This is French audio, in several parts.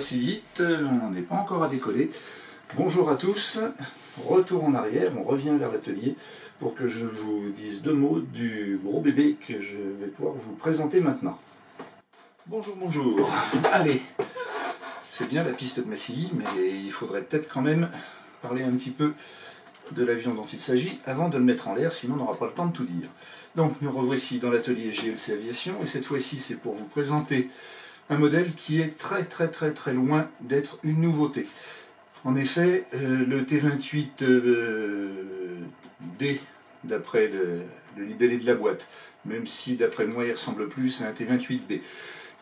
si vite, on n'en est pas encore à décoller. Bonjour à tous, retour en arrière, on revient vers l'atelier pour que je vous dise deux mots du gros bébé que je vais pouvoir vous présenter maintenant. Bonjour, bonjour. Allez, c'est bien la piste de Massy, mais il faudrait peut-être quand même parler un petit peu de l'avion dont il s'agit avant de le mettre en l'air, sinon on n'aura pas le temps de tout dire. Donc nous revoici dans l'atelier GLC Aviation, et cette fois-ci c'est pour vous présenter un modèle qui est très loin d'être une nouveauté. En effet, le T28D, d'après le libellé de la boîte, même si d'après moi il ressemble plus à un T28B,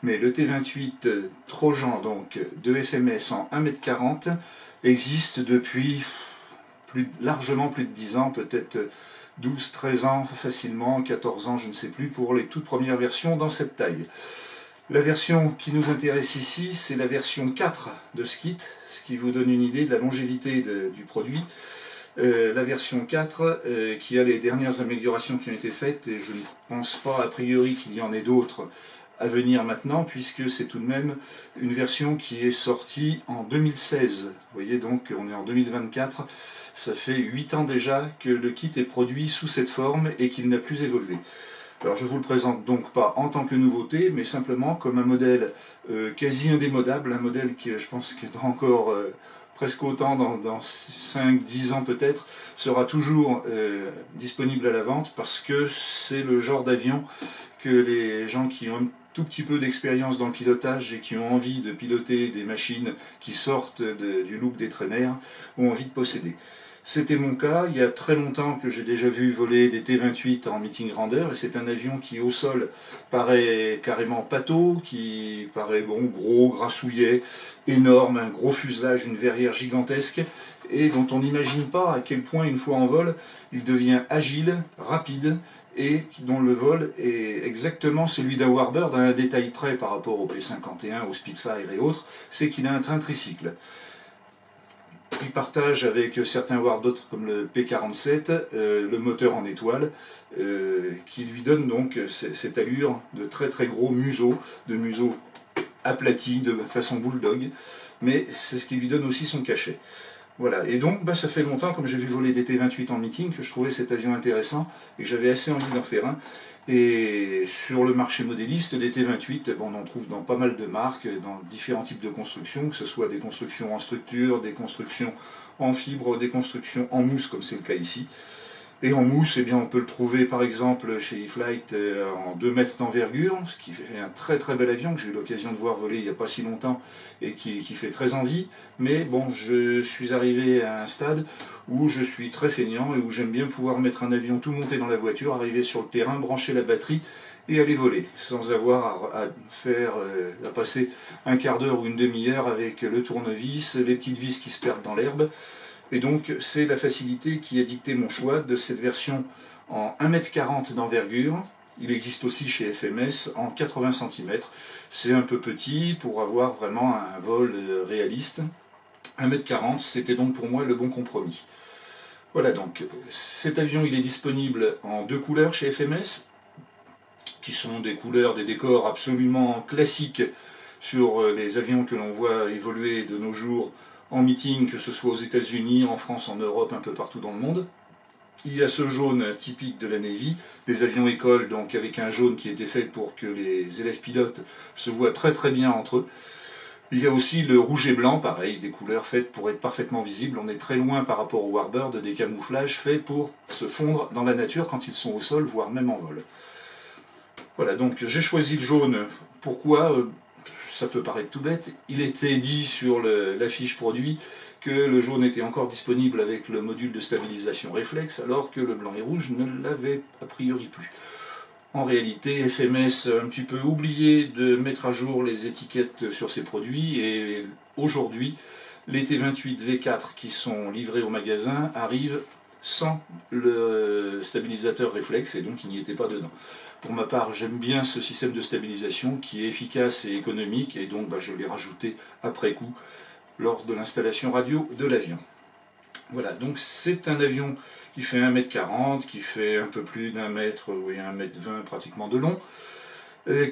mais le T28 Trojan, donc de FMS en 1,40 m, existe depuis largement plus de 10 ans, peut-être 12, 13 ans facilement, 14 ans, je ne sais plus, pour les toutes premières versions dans cette taille. La version qui nous intéresse ici, c'est la version 4 de ce kit, ce qui vous donne une idée de la longévité du produit. La version 4 qui a les dernières améliorations qui ont été faites, et je ne pense pas a priori qu'il y en ait d'autres à venir maintenant, puisque c'est tout de même une version qui est sortie en 2016. Vous voyez, donc on est en 2024, ça fait 8 ans déjà que le kit est produit sous cette forme et qu'il n'a plus évolué. Alors je ne vous le présente donc pas en tant que nouveauté, mais simplement comme un modèle quasi indémodable, un modèle qui, je pense, qui dans encore presque autant, dans 5-10 ans peut-être, sera toujours disponible à la vente, parce que c'est le genre d'avion que les gens qui ont un tout petit peu d'expérience dans le pilotage et qui ont envie de piloter des machines qui sortent du look des traîneurs ont envie de posséder. C'était mon cas, il y a très longtemps que j'ai déjà vu voler des T28 en meeting grandeur, et c'est un avion qui au sol paraît carrément pâteau, qui paraît bon, gros, grassouillet, énorme, un gros fuselage, une verrière gigantesque, et dont on n'imagine pas à quel point une fois en vol, il devient agile, rapide, et dont le vol est exactement celui d'un Warbird à un détail près par rapport au P51, au Spitfire et autres, c'est qu'il a un train tricycle. Il partage avec certains Warbirds comme le P47 le moteur en étoile qui lui donne donc cette allure de très gros museau, de museau aplati de façon bulldog, mais c'est ce qui lui donne aussi son cachet. Voilà, et donc ça fait longtemps, comme j'ai vu voler des T28 en meeting, que je trouvais cet avion intéressant et que j'avais assez envie d'en faire un. Et sur le marché modéliste, des T28, on en trouve dans pas mal de marques, dans différents types de constructions, que ce soit des constructions en structure, des constructions en fibre, des constructions en mousse, comme c'est le cas ici. Et en mousse, eh bien, on peut le trouver par exemple chez E-Flite en 2 mètres d'envergure, ce qui fait un très bel avion que j'ai eu l'occasion de voir voler il n'y a pas si longtemps et qui fait très envie. Mais bon, je suis arrivé à un stade où je suis très feignant et où j'aime bien pouvoir mettre un avion tout monté dans la voiture, arriver sur le terrain, brancher la batterie et aller voler, sans avoir à passer un quart d'heure ou une demi-heure avec le tournevis, les petites vis qui se perdent dans l'herbe. Et donc c'est la facilité qui a dicté mon choix de cette version en 1,40 m d'envergure. Il existe aussi chez FMS en 80 cm. C'est un peu petit pour avoir vraiment un vol réaliste. 1,40 m, c'était donc pour moi le bon compromis. Voilà, donc cet avion il est disponible en 2 couleurs chez FMS, qui sont des couleurs, des décors absolument classiques sur les avions que l'on voit évoluer de nos jours en meeting, que ce soit aux États-Unis, en France, en Europe, un peu partout dans le monde. Il y a ce jaune typique de la Navy, les avions écoles, donc avec un jaune qui était fait pour que les élèves pilotes se voient très bien entre eux. Il y a aussi le rouge et blanc, pareil, des couleurs faites pour être parfaitement visibles. On est très loin par rapport au Warbird des camouflages faits pour se fondre dans la nature quand ils sont au sol, voire même en vol. Voilà, donc j'ai choisi le jaune. Pourquoi ? Ça peut paraître tout bête, il était dit sur la fiche produit que le jaune était encore disponible avec le module de stabilisation réflexe, alors que le blanc et rouge ne l'avaient a priori plus. En réalité, FMS a un petit peu oublié de mettre à jour les étiquettes sur ses produits, et aujourd'hui, les T28 V4 qui sont livrés au magasin arrivent sans le stabilisateur réflexe, et donc il n'y était pas dedans. Pour ma part, j'aime bien ce système de stabilisation qui est efficace et économique, et donc je l'ai rajouté après coup lors de l'installation radio de l'avion. Voilà, donc c'est un avion qui fait 1,40 m, qui fait un peu plus d'1 mètre, oui, 1,20 m pratiquement de long,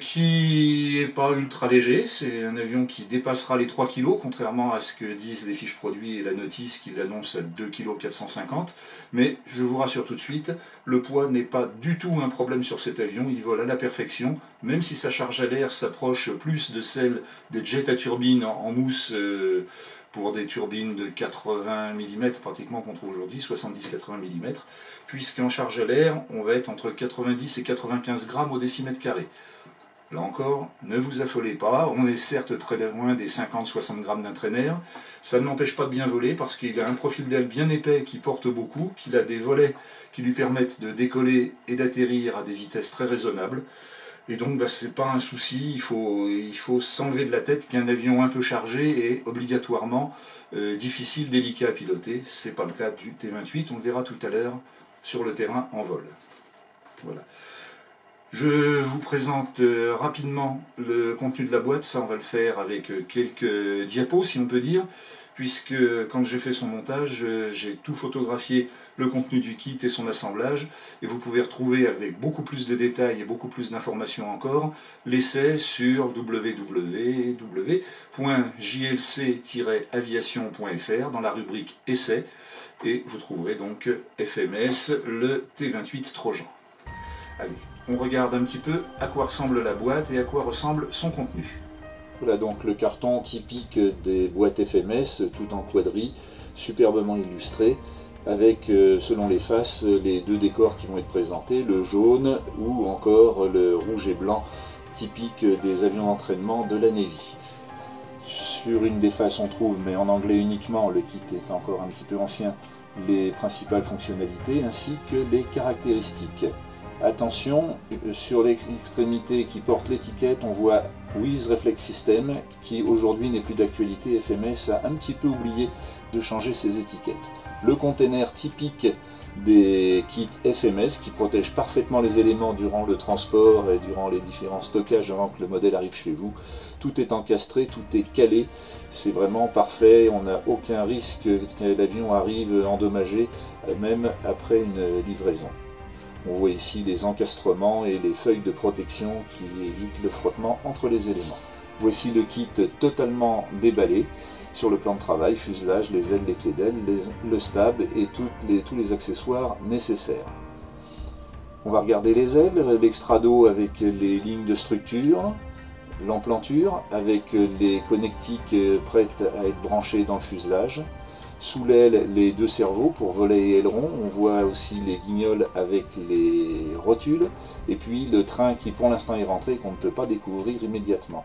qui n'est pas ultra léger. C'est un avion qui dépassera les 3 kg, contrairement à ce que disent les fiches produits et la notice qui l'annonce à 2 kg 450. Mais je vous rassure tout de suite, le poids n'est pas du tout un problème sur cet avion, il vole à la perfection, même si sa charge à l'air s'approche plus de celle des jets à turbine en mousse pour des turbines de 80 mm pratiquement qu'on trouve aujourd'hui, 70-80 mm, puisqu'en charge à l'air, on va être entre 90 et 95 grammes au décimètre carré. Là encore, ne vous affolez pas, on est certes très loin des 50-60 grammes d'un traîneur, ça ne l'empêche pas de bien voler parce qu'il a un profil d'aile bien épais qui porte beaucoup, qu'il a des volets qui lui permettent de décoller et d'atterrir à des vitesses très raisonnables. Et donc c'est pas un souci, il faut s'enlever de la tête qu'un avion un peu chargé est obligatoirement difficile, délicat à piloter. C'est pas le cas du T-28, on le verra tout à l'heure sur le terrain en vol. Voilà. Je vous présente rapidement le contenu de la boîte, ça on va le faire avec quelques diapos si on peut dire, puisque quand j'ai fait son montage, j'ai tout photographié, le contenu du kit et son assemblage, et vous pouvez retrouver avec beaucoup plus de détails et beaucoup plus d'informations encore, l'essai sur www.jlc-aviation.fr dans la rubrique essai, et vous trouverez donc FMS, le T-28 Trojan. Allez, on regarde un petit peu à quoi ressemble la boîte et à quoi ressemble son contenu. Voilà donc le carton typique des boîtes FMS, tout en quadri, superbement illustré, avec selon les faces les deux décors qui vont être présentés, le jaune ou encore le rouge et blanc typique des avions d'entraînement de la Navy. Sur une des faces on trouve, mais en anglais uniquement, le kit est encore un petit peu ancien, les principales fonctionnalités ainsi que les caractéristiques. Attention, sur l'extrémité qui porte l'étiquette, on voit With Reflex System, qui aujourd'hui n'est plus d'actualité. FMS a un petit peu oublié de changer ses étiquettes. Le container typique des kits FMS qui protège parfaitement les éléments durant le transport et durant les différents stockages avant que le modèle arrive chez vous. Tout est encastré, tout est calé, c'est vraiment parfait, on n'a aucun risque que l'avion arrive endommagé, même après une livraison. On voit ici les encastrements et les feuilles de protection qui évitent le frottement entre les éléments. Voici le kit totalement déballé sur le plan de travail, fuselage, les ailes, les clés d'aile, le stab et tous les accessoires nécessaires. On va regarder les ailes, l'extrado avec les lignes de structure, l'emplanture avec les connectiques prêtes à être branchées dans le fuselage. Sous l'aile, les deux cerveaux pour volet et aileron. On voit aussi les guignols avec les rotules. Et puis le train qui pour l'instant est rentré et qu'on ne peut pas découvrir immédiatement.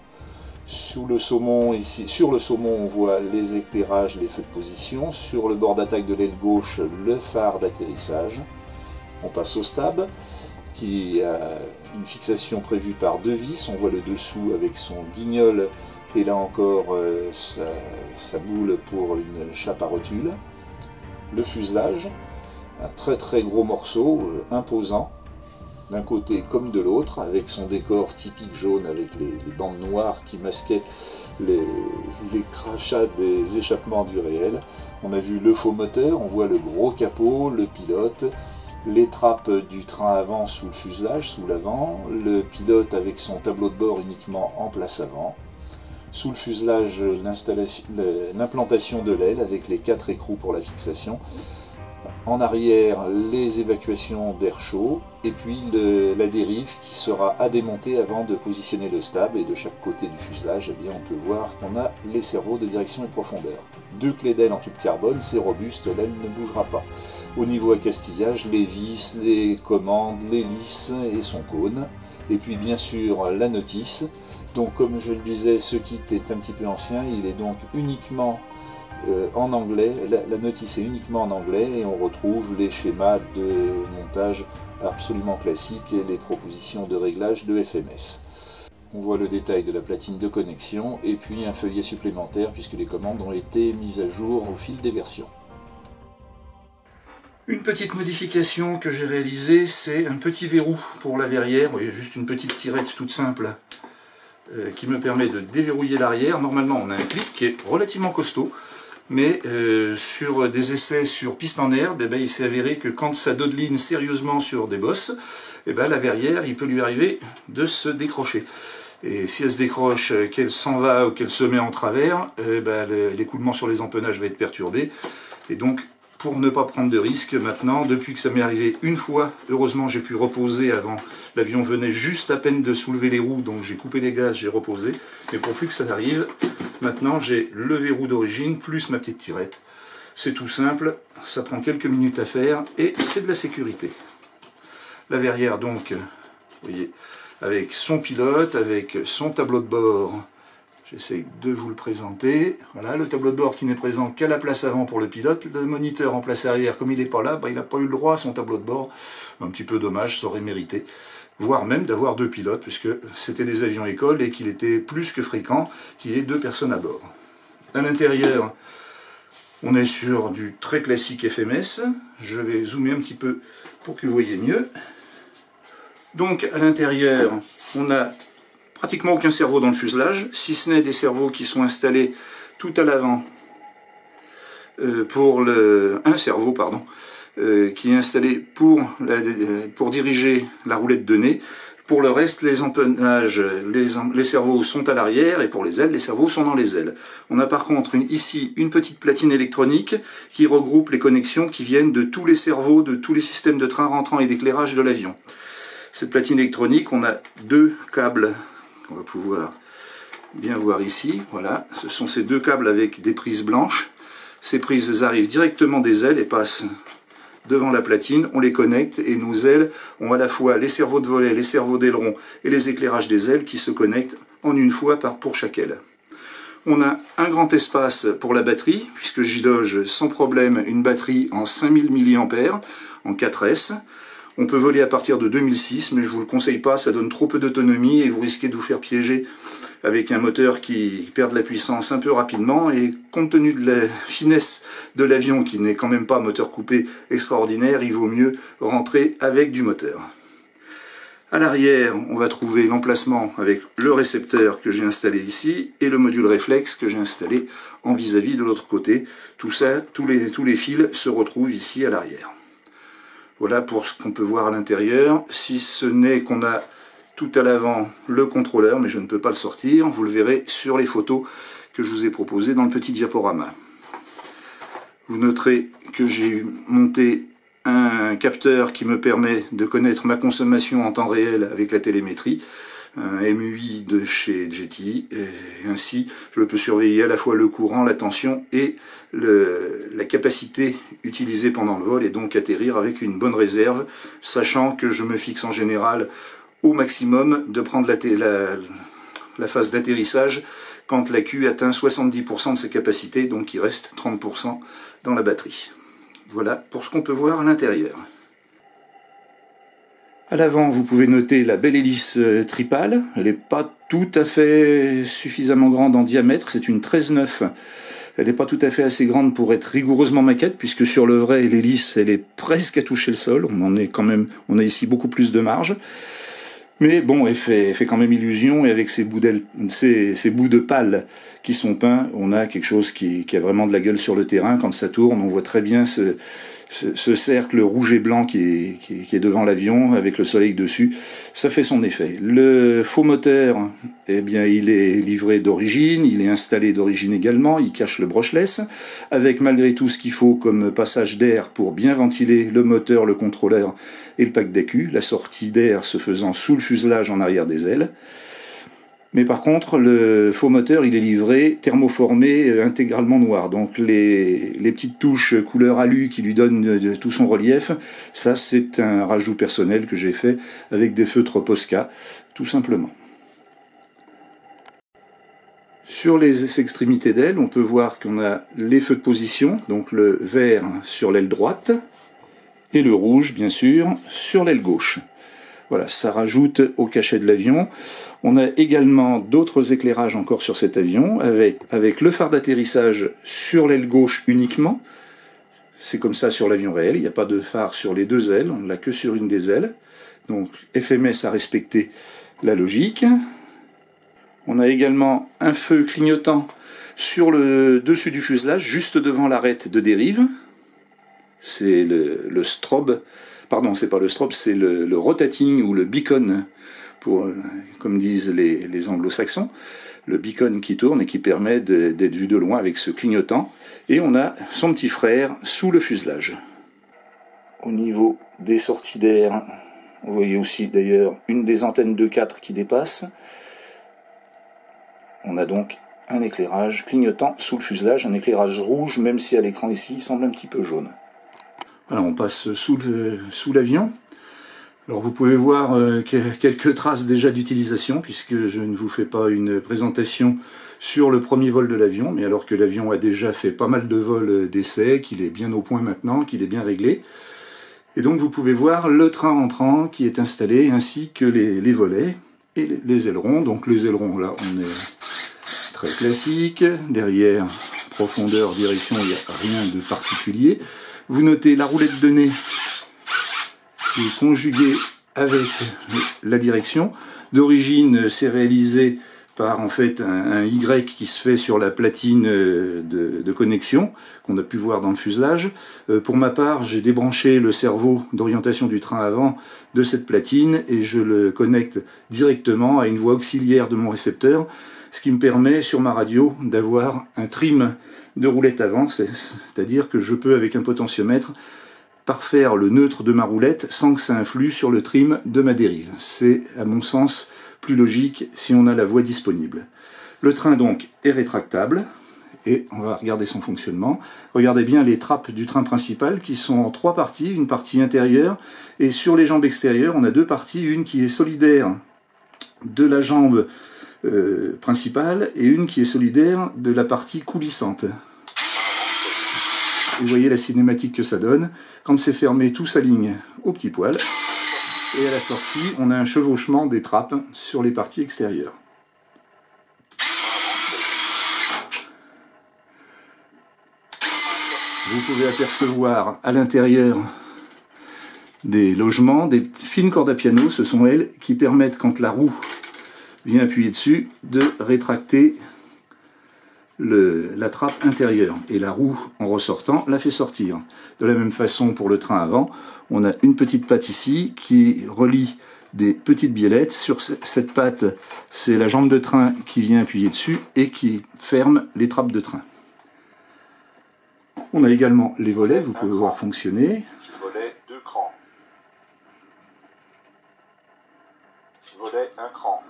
Sur le saumon, on voit les éclairages, les feux de position. Sur le bord d'attaque de l'aile gauche, le phare d'atterrissage. On passe au stab, qui a une fixation prévue par deux vis. On voit le dessous avec son guignol et là encore sa boule pour une chape à rotule. Le fuselage, un très très gros morceau, imposant, d'un côté comme de l'autre, avec son décor typique jaune avec les bandes noires qui masquaient les crachats des échappements du réel. On a vu le faux moteur, on voit le gros capot, le pilote, les trappes du train avant sous le fuselage, sous l'avant, le pilote avec son tableau de bord uniquement en place avant. Sous le fuselage, l'implantation de l'aile avec les 4 écrous pour la fixation. En arrière, les évacuations d'air chaud et puis la dérive qui sera à démonter avant de positionner le stab. Et de chaque côté du fuselage, eh bien, on peut voir qu'on a les cerveaux de direction et profondeur. 2 clés d'aile en tube carbone, c'est robuste, l'aile ne bougera pas. Au niveau accastillage, les vis, les commandes, l'hélice et son cône. Et puis bien sûr la notice. Donc comme je le disais, ce kit est un petit peu ancien, il est donc uniquement en anglais, la notice est uniquement en anglais et on retrouve les schémas de montage absolument classiques et les propositions de réglage de FMS. On voit le détail de la platine de connexion et puis un feuillet supplémentaire puisque les commandes ont été mises à jour au fil des versions. Une petite modification que j'ai réalisée, c'est un petit verrou pour la verrière, vous voyez, juste une petite tirette toute simple qui me permet de déverrouiller l'arrière. Normalement on a un clip qui est relativement costaud, Mais sur des essais sur piste en herbe, eh ben, il s'est avéré que quand ça dodeline sérieusement sur des bosses, eh ben, la verrière, il peut lui arriver de se décrocher. Et si elle se décroche, qu'elle s'en va ou qu'elle se met en travers, ben, l'écoulement sur les empennages va être perturbé. Et donc, pour ne pas prendre de risques, maintenant, depuis que ça m'est arrivé une fois, heureusement j'ai pu reposer avant. L'avion venait juste à peine de soulever les roues, donc j'ai coupé les gaz, j'ai reposé. Mais pour plus que ça arrive, maintenant j'ai le verrou d'origine plus ma petite tirette. C'est tout simple, ça prend quelques minutes à faire et c'est de la sécurité. La verrière donc, vous voyez, avec son pilote, avec son tableau de bord. J'essaie de vous le présenter. Voilà, le tableau de bord qui n'est présent qu'à la place avant pour le pilote. Le moniteur en place arrière, comme il n'est pas là, bah, il n'a pas eu le droit à son tableau de bord. Un petit peu dommage, ça aurait mérité. Voire même d'avoir deux pilotes, puisque c'était des avions école et qu'il était plus que fréquent qu'il y ait deux personnes à bord. À l'intérieur, on est sur du très classique FMS. Je vais zoomer un petit peu pour que vous voyez mieux. Donc à l'intérieur, on a pratiquement aucun cerveau dans le fuselage, si ce n'est des cerveaux qui sont installés tout à l'avant. Un cerveau, pardon, qui est installé pour diriger la roulette de nez. Pour le reste, les empennages, les cerveaux sont à l'arrière, et pour les ailes, les cerveaux sont dans les ailes. On a par contre ici une petite platine électronique qui regroupe les connexions qui viennent de tous les cerveaux, de tous les systèmes de train rentrant et d'éclairage de l'avion. Cette platine électronique, on a deux câbles qu'on va pouvoir bien voir ici. Voilà, ce sont ces deux câbles avec des prises blanches. Ces prises arrivent directement des ailes et passent devant la platine. On les connecte et nos ailes ont à la fois les cerveaux de volet, les cerveaux d'aileron et les éclairages des ailes qui se connectent en une fois pour chaque aile. On a un grand espace pour la batterie, puisque j'y loge sans problème une batterie en 5000 mAh en 4S. On peut voler à partir de 2006, mais je ne vous le conseille pas, ça donne trop peu d'autonomie et vous risquez de vous faire piéger avec un moteur qui perd de la puissance un peu rapidement. Et compte tenu de la finesse de l'avion, qui n'est quand même pas moteur coupé extraordinaire, il vaut mieux rentrer avec du moteur. À l'arrière, on va trouver l'emplacement avec le récepteur que j'ai installé ici et le module réflexe que j'ai installé en vis-à-vis de l'autre côté. Tout ça, tous les fils se retrouvent ici à l'arrière. Voilà pour ce qu'on peut voir à l'intérieur, si ce n'est qu'on a tout à l'avant le contrôleur, mais je ne peux pas le sortir, vous le verrez sur les photos que je vous ai proposées dans le petit diaporama. Vous noterez que j'ai monté un capteur qui me permet de connaître ma consommation en temps réel avec la télémétrie, un MUI de chez GTI, et ainsi je peux surveiller à la fois le courant, la tension et la capacité utilisée pendant le vol, et donc atterrir avec une bonne réserve, sachant que je me fixe en général au maximum de prendre la phase d'atterrissage quand la Q atteint 70% de sa capacité, donc il reste 30% dans la batterie. Voilà pour ce qu'on peut voir à l'intérieur. À l'avant, vous pouvez noter la belle hélice tripale. Elle n'est pas tout à fait suffisamment grande en diamètre, c'est une 13,9. Elle n'est pas tout à fait assez grande pour être rigoureusement maquette, puisque sur le vrai, l'hélice, elle est presque à toucher le sol. On a ici beaucoup plus de marge. Mais bon, elle fait quand même illusion, et avec ces bouts de pales qui sont peints, on a quelque chose qui a vraiment de la gueule sur le terrain. Quand ça tourne, on voit très bien ce cercle rouge et blanc qui est devant l'avion, avec le soleil dessus. Ça fait son effet. Le faux moteur, eh bien, il est livré d'origine, il est installé d'origine également, il cache le brushless, avec malgré tout ce qu'il faut comme passage d'air pour bien ventiler le moteur, le contrôleur et le pack d'accu, la sortie d'air se faisant sous le fuselage en arrière des ailes. Mais par contre, le faux moteur, il est livré thermoformé, intégralement noir. Donc les petites touches couleur alu qui lui donnent tout son relief, ça c'est un rajout personnel que j'ai fait avec des feutres Posca, tout simplement. Sur les extrémités d'aile, on peut voir qu'on a les feux de position, donc le vert sur l'aile droite, et le rouge, bien sûr, sur l'aile gauche. Voilà, ça rajoute au cachet de l'avion. On a également d'autres éclairages encore sur cet avion, avec le phare d'atterrissage sur l'aile gauche uniquement. C'est comme ça sur l'avion réel, il n'y a pas de phare sur les deux ailes, on ne l'a que sur une des ailes. Donc FMS a respecté la logique. On a également un feu clignotant Sur le dessus du fuselage, juste devant l'arête de dérive, c'est le strobe, pardon, c'est pas le strobe, c'est le rotating ou le beacon, comme disent les anglo-saxons, le beacon qui tourne et qui permet d'être vu de loin avec ce clignotant. Et on a son petit frère sous le fuselage. Au niveau des sorties d'air, vous voyez aussi d'ailleurs une des antennes 2.4 qui dépasse. On a donc un éclairage clignotant sous le fuselage, un éclairage rouge, même si à l'écran ici il semble un petit peu jaune. Voilà, on passe sous l'avion. Alors vous pouvez voir quelques traces déjà d'utilisation, puisque je ne vous fais pas une présentation sur le premier vol de l'avion, mais alors que l'avion a déjà fait pas mal de vols d'essai, qu'il est bien au point maintenant, qu'il est bien réglé. Et donc vous pouvez voir le train entrant qui est installé, ainsi que les volets et les ailerons. Donc les ailerons, là, on est très classique. Derrière, profondeur, direction, il n'y a rien de particulier. Vous notez la roulette de nez qui est conjuguée avec la direction. D'origine, c'est réalisé par en fait un Y qui se fait sur la platine de connexion qu'on a pu voir dans le fuselage. Pour ma part, j'ai débranché le cerveau d'orientation du train avant de cette platine et je le connecte directement à une voie auxiliaire de mon récepteur, ce qui me permet sur ma radio d'avoir un trim de roulette avant, c'est-à-dire que je peux avec un potentiomètre parfaire le neutre de ma roulette sans que ça influe sur le trim de ma dérive. C'est à mon sens plus logique si on a la voie disponible. Le train donc est rétractable et on va regarder son fonctionnement. Regardez bien les trappes du train principal qui sont en 3 parties, une partie intérieure et sur les jambes extérieures on a 2 parties, une qui est solidaire de la jambe principale et une qui est solidaire de la partie coulissante. Et vous voyez la cinématique que ça donne. Quand c'est fermé, tout s'aligne au petit poil. Et à la sortie, on a un chevauchement des trappes sur les parties extérieures. Vous pouvez apercevoir à l'intérieur des logements, des fines cordes à piano. Ce sont elles qui permettent, quand la roue vient appuyer dessus, de rétracter la trappe intérieure. Et la roue, en ressortant, la fait sortir. De la même façon, pour le train avant, on a une petite patte ici qui relie des petites biellettes. Sur cette patte, c'est la jambe de train qui vient appuyer dessus et qui ferme les trappes de train. On a également les volets, vous pouvez voir fonctionner. Volet 2 crans. Volet 1 cran.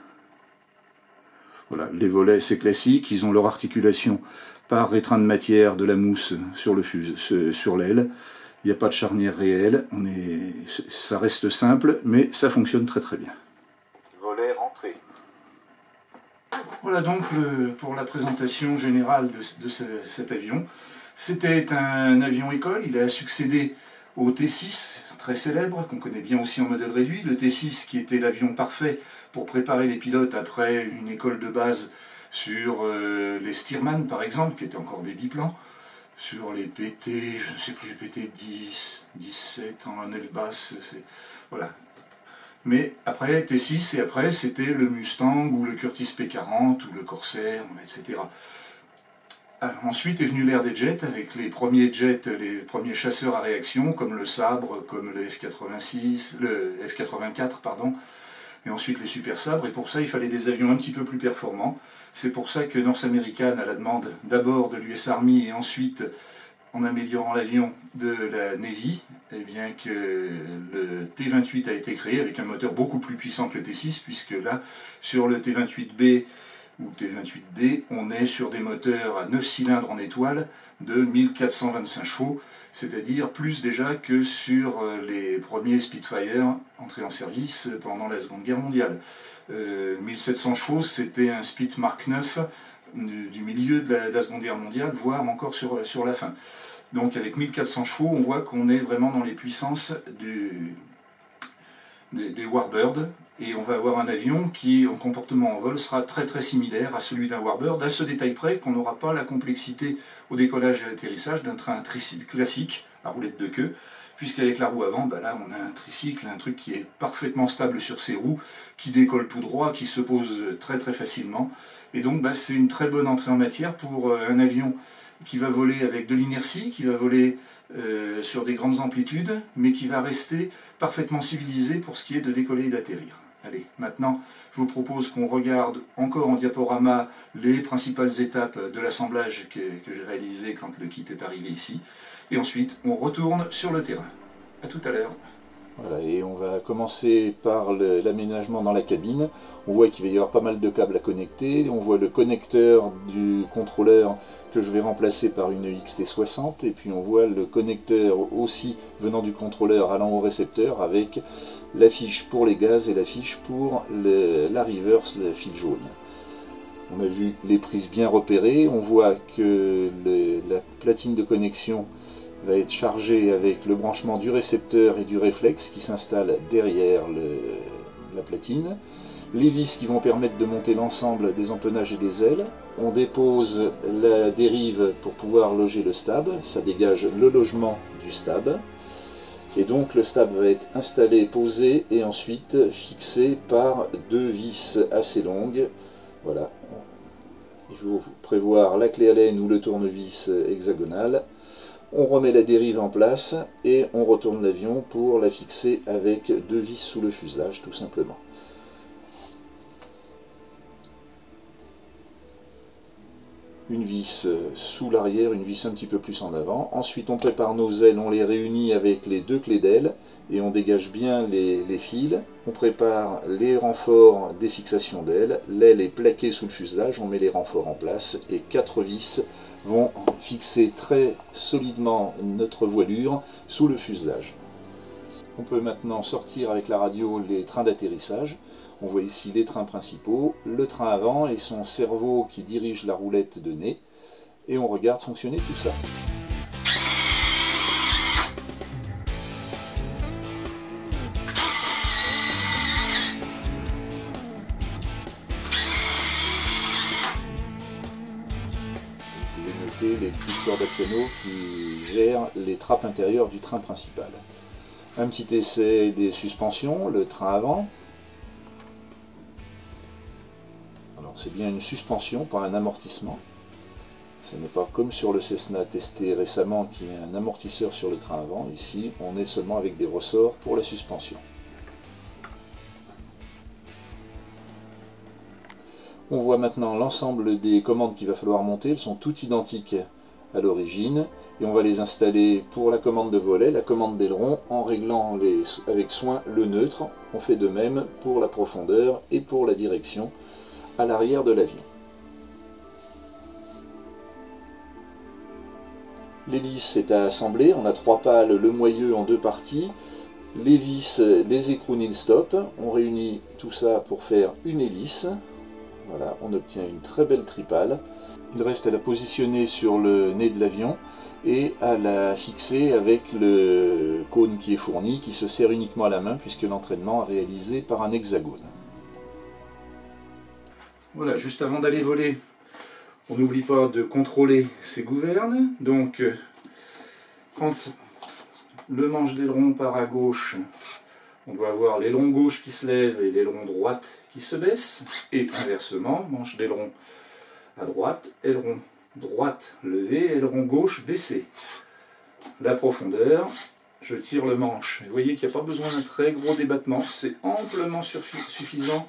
Voilà, les volets c'est classique, ils ont leur articulation par rétrain de matière, de la mousse sur sur l'aile. Il n'y a pas de charnière réelle, ça reste simple, mais ça fonctionne très très bien. Volet rentré. Voilà donc pour la présentation générale de cet avion. C'était un avion école, il a succédé au T6, très célèbre, qu'on connaît bien aussi en modèle réduit. Le T6 qui était l'avion parfait pour préparer les pilotes après une école de base sur les Stearman par exemple, qui étaient encore des biplans, sur les PT, je ne sais plus, les PT 10, 17 en aile basse, voilà. Mais après T6 et après c'était le Mustang ou le Curtiss P40 ou le Corsair, etc. Ensuite est venue l'ère des jets avec les premiers jets, les premiers chasseurs à réaction comme le Sabre, comme le F-84, pardon, et ensuite les super sabres, et pour ça il fallait des avions un petit peu plus performants. C'est pour ça que North American, à la demande d'abord de l'US Army et ensuite en améliorant l'avion de la Navy, eh bien que le T-28 a été créé avec un moteur beaucoup plus puissant que le T6, puisque là sur le T-28B ou T-28D, on est sur des moteurs à 9 cylindres en étoile de 1425 chevaux, c'est-à-dire plus déjà que sur les premiers Spitfire entrés en service pendant la Seconde Guerre mondiale. 1700 chevaux, c'était un Spit Mark IX du milieu de la Seconde Guerre mondiale, voire encore sur la fin. Donc avec 1400 chevaux, on voit qu'on est vraiment dans les puissances des Warbird, et on va avoir un avion qui, en comportement en vol, sera très très similaire à celui d'un Warbird, à ce détail près qu'on n'aura pas la complexité au décollage et à l'atterrissage d'un train classique à roulette de queue, puisqu'avec la roue avant, bah là on a un tricycle, un truc qui est parfaitement stable sur ses roues, qui décolle tout droit, qui se pose très très facilement, et donc bah, c'est une très bonne entrée en matière pour un avion qui va voler avec de l'inertie, qui va voler sur des grandes amplitudes, mais qui va rester parfaitement civilisé pour ce qui est de décoller et d'atterrir. Allez, maintenant, je vous propose qu'on regarde encore en diaporama les principales étapes de l'assemblage que j'ai réalisé quand le kit est arrivé ici. Et ensuite, on retourne sur le terrain. A tout à l'heure. Voilà, et on va commencer par l'aménagement dans la cabine. On voit qu'il va y avoir pas mal de câbles à connecter. On voit le connecteur du contrôleur que je vais remplacer par une XT60. Et puis on voit le connecteur aussi venant du contrôleur allant au récepteur avec la fiche pour les gaz et la fiche pour la reverse, le fil jaune. On a vu les prises bien repérées. On voit que la platine de connexion va être chargé avec le branchement du récepteur et du réflexe qui s'installe derrière la platine. Les vis qui vont permettre de monter l'ensemble des empennages et des ailes. On dépose la dérive pour pouvoir loger le stab. Ça dégage le logement du stab. Et donc le stab va être installé, posé et ensuite fixé par deux vis assez longues. Voilà. Il faut prévoir la clé Allen ou le tournevis hexagonal. On remet la dérive en place et on retourne l'avion pour la fixer avec deux vis sous le fuselage tout simplement. Une vis sous l'arrière, une vis un petit peu plus en avant. Ensuite on prépare nos ailes, on les réunit avec les deux clés d'aile et on dégage bien les fils. On prépare les renforts des fixations d'ailes. L'aile est plaquée sous le fuselage, on met les renforts en place et 4 vis vont fixer très solidement notre voilure sous le fuselage. On peut maintenant sortir avec la radio les trains d'atterrissage. On voit ici les trains principaux, le train avant et son cerveau qui dirige la roulette de nez. Et on regarde fonctionner tout ça. Les petites cordes à piano qui gèrent les trappes intérieures du train principal. Un petit essai des suspensions, le train avant. Alors c'est bien une suspension, pas un amortissement. Ce n'est pas comme sur le Cessna testé récemment qui est un amortisseur sur le train avant. Ici on est seulement avec des ressorts pour la suspension. On voit maintenant l'ensemble des commandes qu'il va falloir monter, elles sont toutes identiques à l'origine et on va les installer pour la commande de volet, la commande d'aileron en réglant avec soin le neutre. On fait de même pour la profondeur et pour la direction à l'arrière de l'avion. L'hélice est à assembler, on a 3 pales, le moyeu en 2 parties, les vis, les écrous nil stop, on réunit tout ça pour faire une hélice. Voilà, on obtient une très belle tripale. Il reste à la positionner sur le nez de l'avion et à la fixer avec le cône qui est fourni, qui se sert uniquement à la main puisque l'entraînement est réalisé par un hexagone. Voilà, juste avant d'aller voler, on n'oublie pas de contrôler ses gouvernes. Donc, quand le manche d'aileron part à gauche, on doit avoir l'aileron gauche qui se lève et l'aileron droite qui se baisse. Et inversement, manche d'aileron à droite, aileron droite levé, aileron gauche baissé. La profondeur, je tire le manche. Vous voyez qu'il n'y a pas besoin d'un très gros débattement. C'est amplement suffisant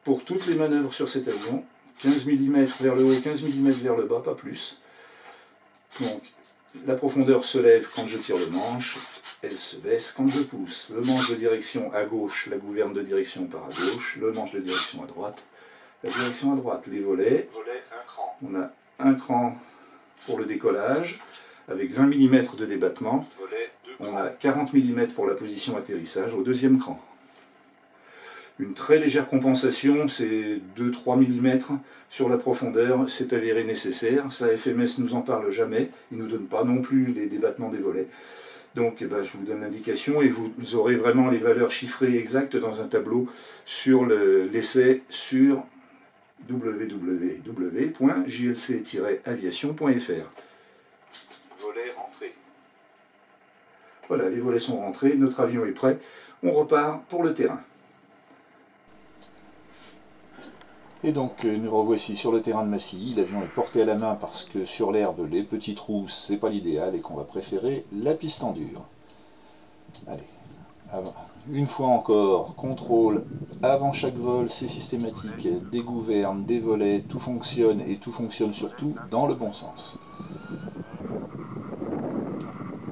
pour toutes les manœuvres sur cet avion. 15 mm vers le haut, 15 mm vers le bas, pas plus. Donc, la profondeur se lève quand je tire le manche. Elle se baisse quand je pousse. Le manche de direction à gauche, la gouverne de direction part à gauche. Le manche de direction à droite, la direction à droite. Les volets, un cran. on a un cran pour le décollage, avec 20 mm de débattement. Volet, 2 On crans. a 40 mm pour la position atterrissage au deuxième cran. Une très légère compensation, c'est 2-3 mm sur la profondeur, c'est avéré nécessaire. Ça, FMS ne nous en parle jamais, il ne nous donne pas non plus les débattements des volets. Donc je vous donne l'indication et vous aurez vraiment les valeurs chiffrées exactes dans un tableau sur l'essai sur www.jlc-aviation.fr. Volet rentré. Voilà, les volets sont rentrés, notre avion est prêt, on repart pour le terrain. Et donc nous revoici sur le terrain de Massy. L'avion est porté à la main parce que sur l'herbe, les petits trous, c'est pas l'idéal et qu'on va préférer la piste en dur. Allez, une fois encore, contrôle, avant chaque vol, c'est systématique, des gouvernes, des volets, tout fonctionne et tout fonctionne surtout dans le bon sens.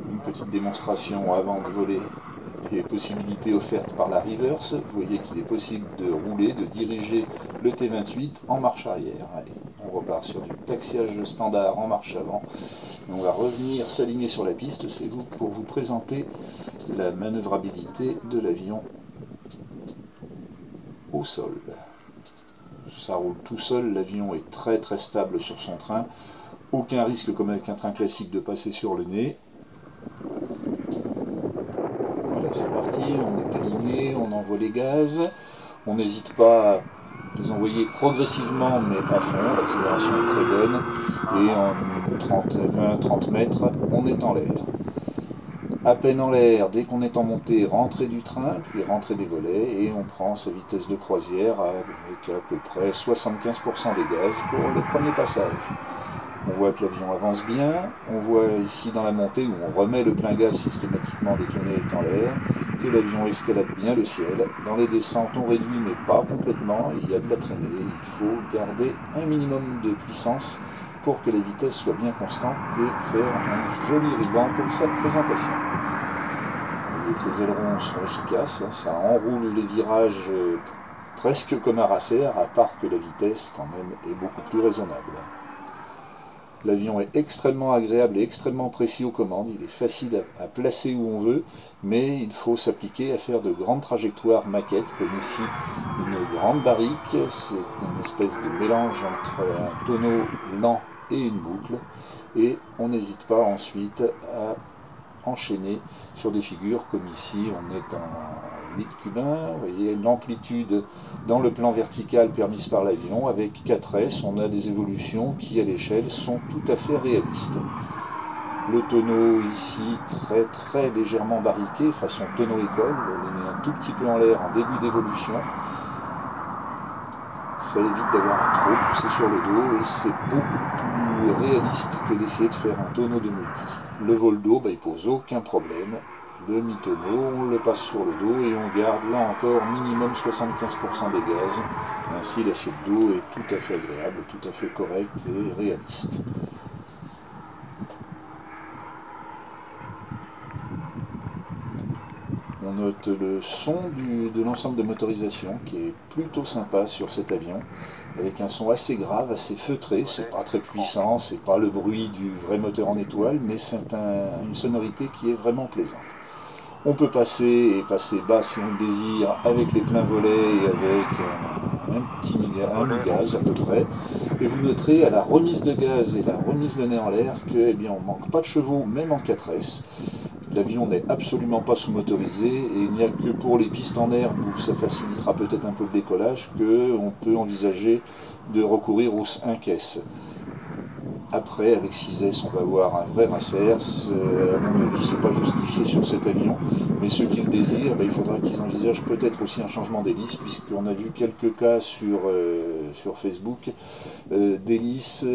Une petite démonstration avant de voler des possibilités offertes par la reverse. Vous voyez qu'il est possible de rouler, de diriger le T28 en marche arrière. Allez, on repart sur du taxiage standard en marche avant. Et on va revenir s'aligner sur la piste. C'est pour vous présenter la manœuvrabilité de l'avion au sol. Ça roule tout seul, l'avion est très très stable sur son train. Aucun risque comme avec un train classique de passer sur le nez. Voilà, c'est parti, on est aligné, on envoie les gaz. On n'hésite pas à les envoyer progressivement mais à fond, l'accélération est très bonne. Et en 20-30 mètres, on est en l'air. À peine en l'air, dès qu'on est en montée, rentrée du train, puis rentrée des volets, et on prend sa vitesse de croisière avec à peu près 75% des gaz pour le premier passage. On voit que l'avion avance bien, on voit ici dans la montée où on remet le plein gaz systématiquement dès que le nez est en l'air, que l'avion escalade bien le ciel. Dans les descentes, on réduit mais pas complètement, il y a de la traînée, il faut garder un minimum de puissance pour que la vitesse soit bien constante et faire un joli ruban pour sa présentation. Vous voyez que les ailerons sont efficaces, ça enroule les virages presque comme un racer, à part que la vitesse quand même est beaucoup plus raisonnable. L'avion est extrêmement agréable et extrêmement précis aux commandes, il est facile à placer où on veut, mais il faut s'appliquer à faire de grandes trajectoires maquettes, comme ici une grande barrique, c'est une espèce de mélange entre un tonneau lent et une boucle, et on n'hésite pas ensuite à enchaîner sur des figures comme ici, on est en 8 cubain, vous voyez l'amplitude dans le plan vertical permise par l'avion, avec 4S, on a des évolutions qui à l'échelle sont tout à fait réalistes. Le tonneau ici très très légèrement barriqué, façon tonneau école, on est un tout petit peu en l'air en début d'évolution. Ça évite d'avoir un trop poussé sur le dos et c'est beaucoup plus réaliste que d'essayer de faire un tonneau de multi. Le vol d'eau, il pose aucun problème. Le mi-tonneau, on le passe sur le dos et on garde là encore minimum 75% des gaz. Ainsi l'assiette d'eau est tout à fait agréable, tout à fait correcte et réaliste. On note le son de l'ensemble de motorisation qui est plutôt sympa sur cet avion, avec un son assez grave, assez feutré, c'est pas très puissant, c'est pas le bruit du vrai moteur en étoile, mais c'est une sonorité qui est vraiment plaisante. On peut passer et passer bas si on le désire avec les pleins volets et avec un petit mi-gaz à peu près. Et vous noterez à la remise de gaz et la remise de nez en l'air que on manque pas de chevaux même en 4S. L'avion n'est absolument pas sous-motorisé et il n'y a que pour les pistes en herbe où ça facilitera peut-être un peu le décollage qu'on peut envisager de recourir aux 5S. Après, avec 6S, on va avoir un vrai racer. À mon avis, ce n'est pas justifié sur cet avion, mais ceux qui le désirent, il faudra qu'ils envisagent peut-être aussi un changement d'hélice, puisqu'on a vu quelques cas sur Facebook d'hélices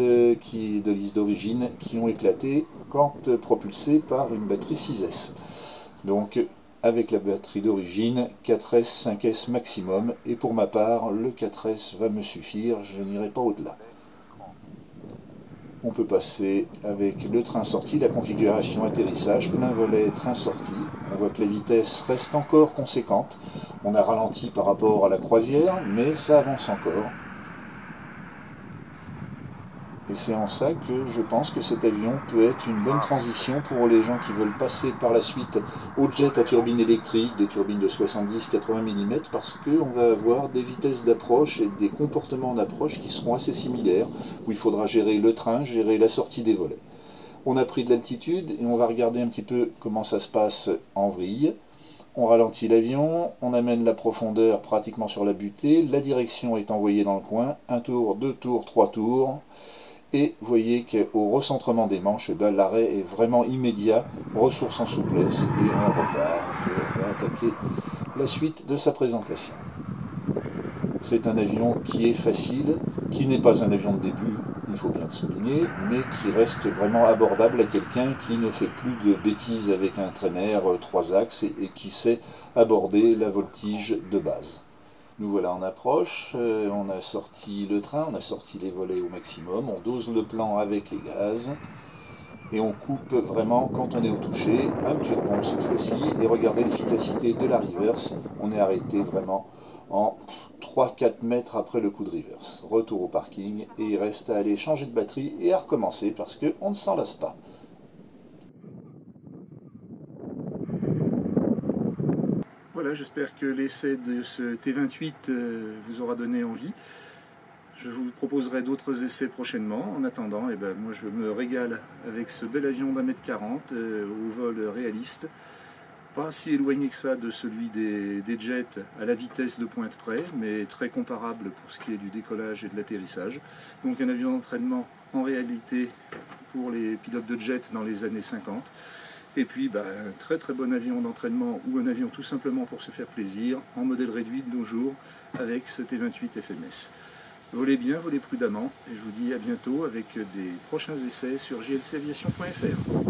d'origine qui ont éclaté quand propulsées par une batterie 6S. Donc, avec la batterie d'origine, 4S, 5S maximum, et pour ma part, le 4S va me suffire, je n'irai pas au-delà. On peut passer avec le train sorti, la configuration atterrissage, plein volet, train sorti. On voit que la vitesse reste encore conséquente. On a ralenti par rapport à la croisière, mais ça avance encore. Et c'est en ça que je pense que cet avion peut être une bonne transition pour les gens qui veulent passer par la suite au jet à turbine électrique, des turbines de 70-80 mm, parce qu'on va avoir des vitesses d'approche et des comportements d'approche qui seront assez similaires, où il faudra gérer le train, gérer la sortie des volets. On a pris de l'altitude et on va regarder un petit peu comment ça se passe en vrille. On ralentit l'avion, on amène la profondeur pratiquement sur la butée, la direction est envoyée dans le coin, un tour, deux tours, trois tours. Et vous voyez qu'au recentrement des manches, eh ben, l'arrêt est vraiment immédiat, ressource en souplesse, et on repart pour attaquer la suite de sa présentation. C'est un avion qui est facile, qui n'est pas un avion de début, il faut bien le souligner, mais qui reste vraiment abordable à quelqu'un qui ne fait plus de bêtises avec un traîner 3 axes et qui sait aborder la voltige de base. Nous voilà en approche, on a sorti le train, on a sorti les volets au maximum, on dose le plan avec les gaz, et on coupe vraiment quand on est au toucher, un petit rebond cette fois-ci, et regardez l'efficacité de la reverse, on est arrêté vraiment en 3-4 mètres après le coup de reverse. Retour au parking, et il reste à aller changer de batterie et à recommencer parce qu'on ne s'en lasse pas. Voilà, j'espère que l'essai de ce T28 vous aura donné envie. Je vous proposerai d'autres essais prochainement. En attendant, eh ben, moi je me régale avec ce bel avion d'1,40 m au vol réaliste. Pas si éloigné que ça de celui des jets à la vitesse de pointe près, mais très comparable pour ce qui est du décollage et de l'atterrissage. Donc un avion d'entraînement en réalité pour les pilotes de jet dans les années 50. Et puis un très très bon avion d'entraînement ou un avion tout simplement pour se faire plaisir en modèle réduit de nos jours avec ce T28 FMS. Volez bien, volez prudemment et je vous dis à bientôt avec des prochains essais sur jlcaviation.fr.